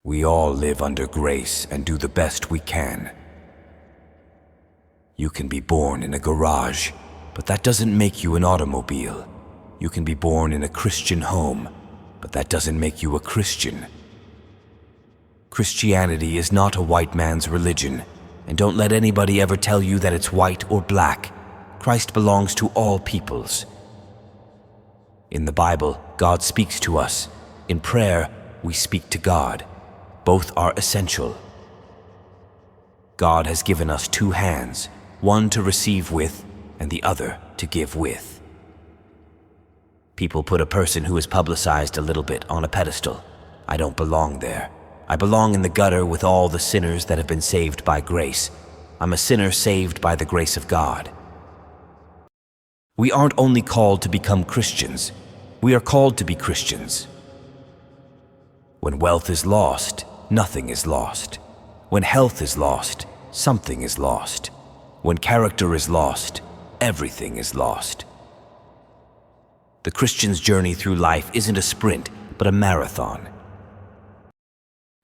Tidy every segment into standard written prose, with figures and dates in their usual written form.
We all live under grace and do the best we can. You can be born in a garage, but that doesn't make you an automobile. You can be born in a Christian home, but that doesn't make you a Christian. Christianity is not a white man's religion, and don't let anybody ever tell you that it's white or black. Christ belongs to all peoples. In the Bible, God speaks to us. In prayer, we speak to God. Both are essential. God has given us two hands, one to receive with and the other to give with. People put a person who is publicized a little bit on a pedestal. I don't belong there. I belong in the gutter with all the sinners that have been saved by grace. I'm a sinner saved by the grace of God. We aren't only called to become Christians, we are called to be Christians. When wealth is lost, nothing is lost. When health is lost, something is lost. When character is lost, everything is lost. The Christian's journey through life isn't a sprint, but a marathon.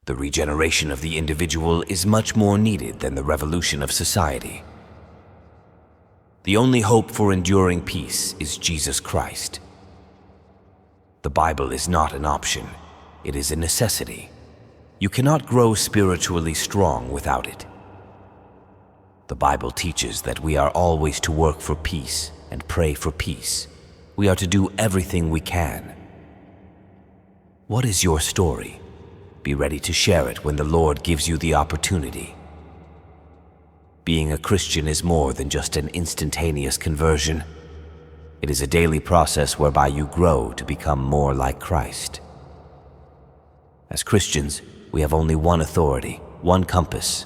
The regeneration of the individual is much more needed than the revolution of society. The only hope for enduring peace is Jesus Christ. The Bible is not an option, it is a necessity. You cannot grow spiritually strong without it. The Bible teaches that we are always to work for peace and pray for peace. We are to do everything we can. What is your story? Be ready to share it when the Lord gives you the opportunity. Being a Christian is more than just an instantaneous conversion. It is a daily process whereby you grow to become more like Christ. As Christians, we have only one authority, one compass,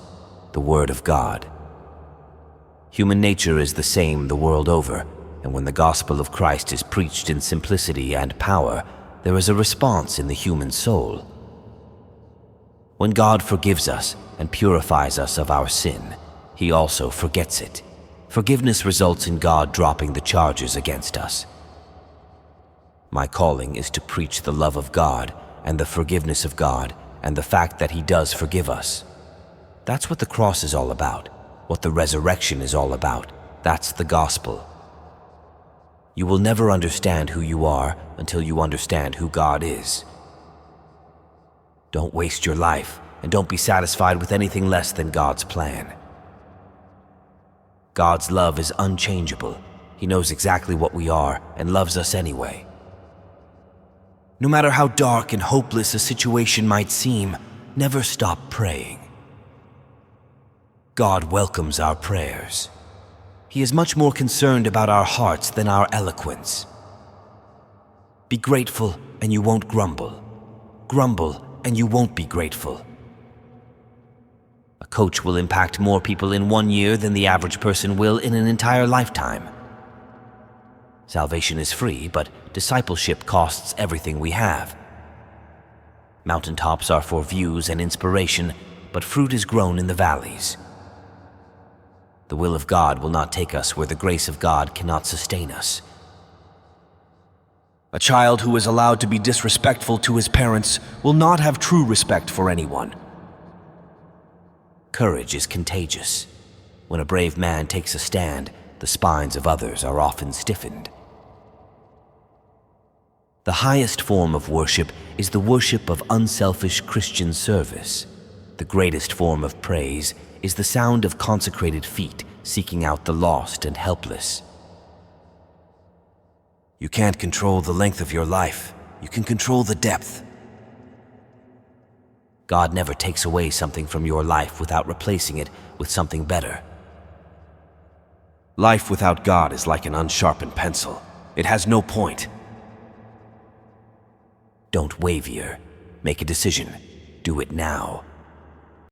the Word of God. Human nature is the same the world over, and when the gospel of Christ is preached in simplicity and power, there is a response in the human soul. When God forgives us and purifies us of our sin, He also forgets it. Forgiveness results in God dropping the charges against us. My calling is to preach the love of God and the forgiveness of God and the fact that He does forgive us. That's what the cross is all about, what the resurrection is all about. That's the gospel. You will never understand who you are until you understand who God is. Don't waste your life, and don't be satisfied with anything less than God's plan. God's love is unchangeable. He knows exactly what we are and loves us anyway. No matter how dark and hopeless a situation might seem, never stop praying. God welcomes our prayers. He is much more concerned about our hearts than our eloquence. Be grateful and you won't grumble. Grumble and you won't be grateful. A coach will impact more people in 1 year than the average person will in an entire lifetime. Salvation is free, but discipleship costs everything we have. Mountaintops are for views and inspiration, but fruit is grown in the valleys. The will of God will not take us where the grace of God cannot sustain us. A child who is allowed to be disrespectful to his parents will not have true respect for anyone. Courage is contagious. When a brave man takes a stand, the spines of others are often stiffened. The highest form of worship is the worship of unselfish Christian service. The greatest form of praise is the sound of consecrated feet seeking out the lost and helpless. You can't control the length of your life. You can control the depth. God never takes away something from your life without replacing it with something better. Life without God is like an unsharpened pencil. It has no point. Don't wavier. Make a decision. Do it now.